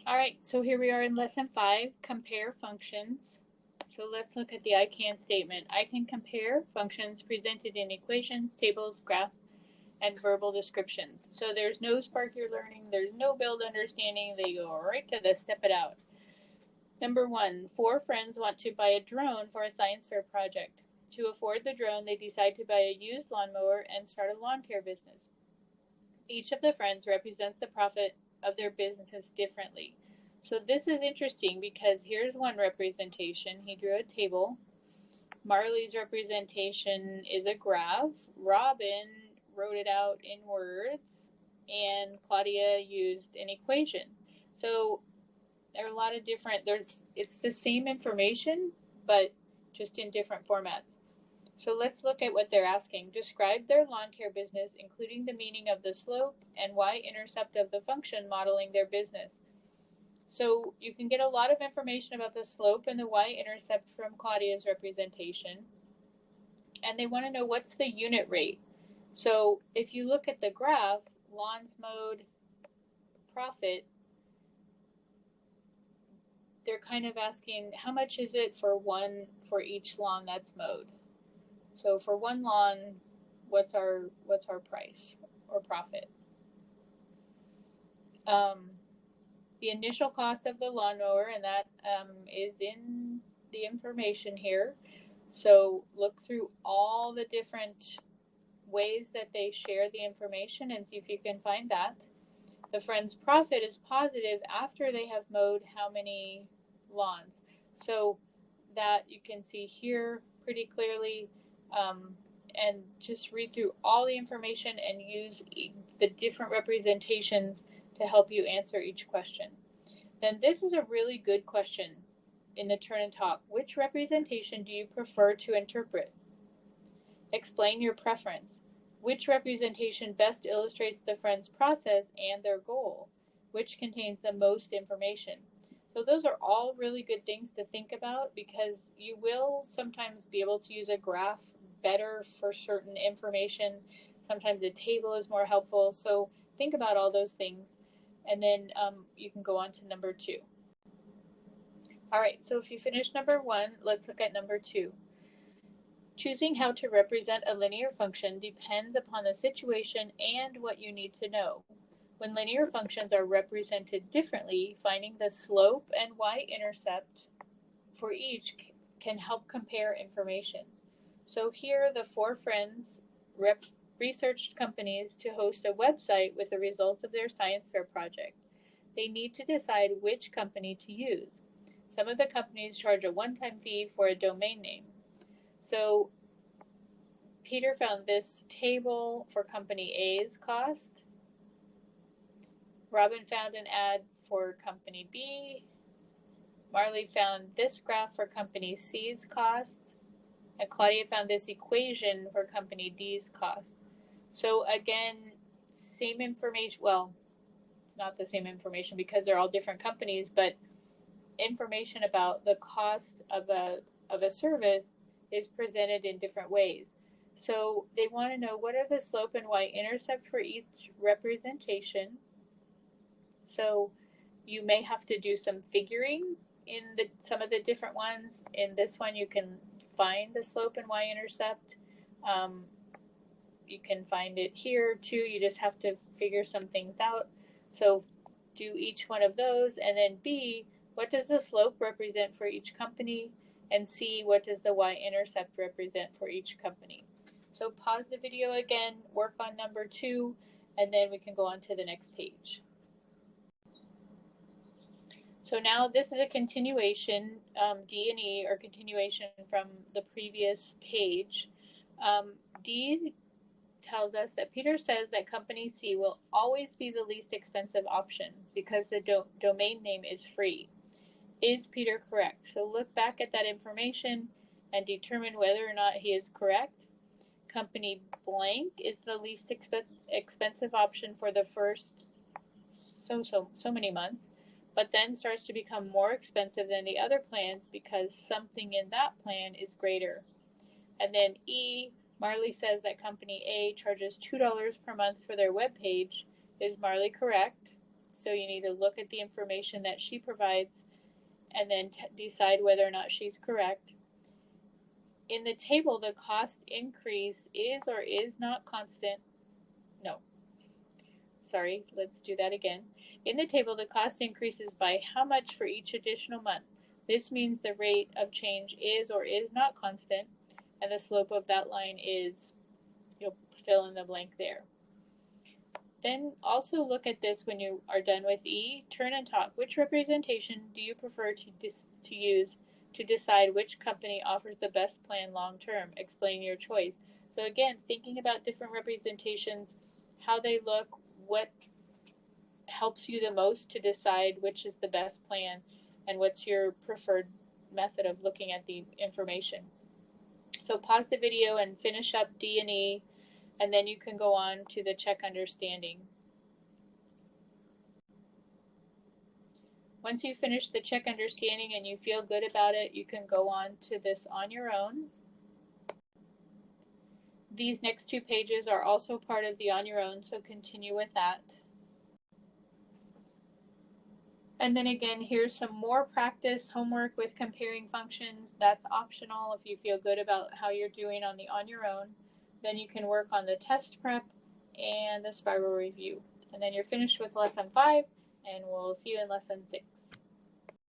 All right, so here we are in lesson 5, compare functions. So let's look at the I can statement. I can compare functions presented in equations, tables, graphs, and verbal descriptions. So there's no spark your learning, there's no build understanding, they go right to the step it out. Number 1, 4 friends want to buy a drone for a science fair project. To afford the drone, they decide to buy a used lawnmower and start a lawn care business. Each of the friends represents the profit of their businesses differently. So this is interesting because here's one representation. He drew a table. Marley's representation is a graph. Robin wrote it out in words, and Claudia used an equation. So there are a lot of different, it's the same information, but just in different formats. So let's look at what they're asking. Describe their lawn care business, including the meaning of the slope and y-intercept of the function modeling their business. So you can get a lot of information about the slope and the y-intercept from Claudia's representation. And they want to know what's the unit rate. So if you look at the graph, lawns mowed, profit, they're kind of asking how much is it for each lawn that's mowed. So for one lawn, what's our price or profit? The initial cost of the lawnmower, and that is in the information here. So look through all the different ways that they share the information and see if you can find that. The friend's profit is positive after they have mowed how many lawns. So that you can see here pretty clearly. And just read through all the information and use the different representations to help you answer each question. Then this is a really good question in the turn and talk. Which representation do you prefer to interpret? Explain your preference. Which representation best illustrates the friend's process and their goal? Which contains the most information? So those are all really good things to think about because you will sometimes be able to use a graph better for certain information. Sometimes a table is more helpful. So think about all those things. And then you can go on to number 2. All right, so if you finish number 1, let's look at number 2. Choosing how to represent a linear function depends upon the situation and what you need to know. When linear functions are represented differently, finding the slope and y-intercept for each can help compare information. So here the 4 friends researched companies to host a website with the results of their science fair project. They need to decide which company to use. Some of the companies charge a one-time fee for a domain name. So Peter found this table for company A's cost. Robin found an ad for company B. Marley found this graph for company C's cost. And Claudia found this equation for company D's cost. So again, same information, well, not the same information because they're all different companies, but information about the cost of a service is presented in different ways. So they want to know what are the slope and y-intercept for each representation. So you may have to do some figuring in some of the different ones. In this one, you can find the slope and y-intercept. You can find it here too. You just have to figure some things out. So do each one of those, and then B, what does the slope represent for each company? And C, what does the y-intercept represent for each company? So pause the video again, work on number 2, and then we can go on to the next page. So now this is a continuation, D and E are continuation from the previous page. D tells us that Peter says that company C will always be the least expensive option because the domain name is free. Is Peter correct? So look back at that information and determine whether or not he is correct. Company blank is the least expensive option for the first so many months, but then starts to become more expensive than the other plans because something in that plan is greater. And then E, Marley says that company A charges $2 per month for their web page. Is Marley correct? So you need to look at the information that she provides and then decide whether or not she's correct. In the table, the cost increase is or is not constant. No, sorry, let's do that again. In the table, the cost increases by how much for each additional month. This means the rate of change is or is not constant, and the slope of that line is, you'll fill in the blank there. Then also look at this when you are done with E. Turn and talk. Which representation do you prefer to use to decide which company offers the best plan long term? Explain your choice. So again, thinking about different representations, how they look, what helps you the most to decide which is the best plan, and what's your preferred method of looking at the information. So pause the video and finish up D and E, and then you can go on to the check understanding. Once you finish the check understanding and you feel good about it, you can go on to this on your own. These next 2 pages are also part of the on your own, so continue with that. And then again, here's some more practice homework with comparing functions. That's optional if you feel good about how you're doing on the on your own. Then you can work on the test prep and the spiral review. And then you're finished with lesson 5, and we'll see you in lesson 6.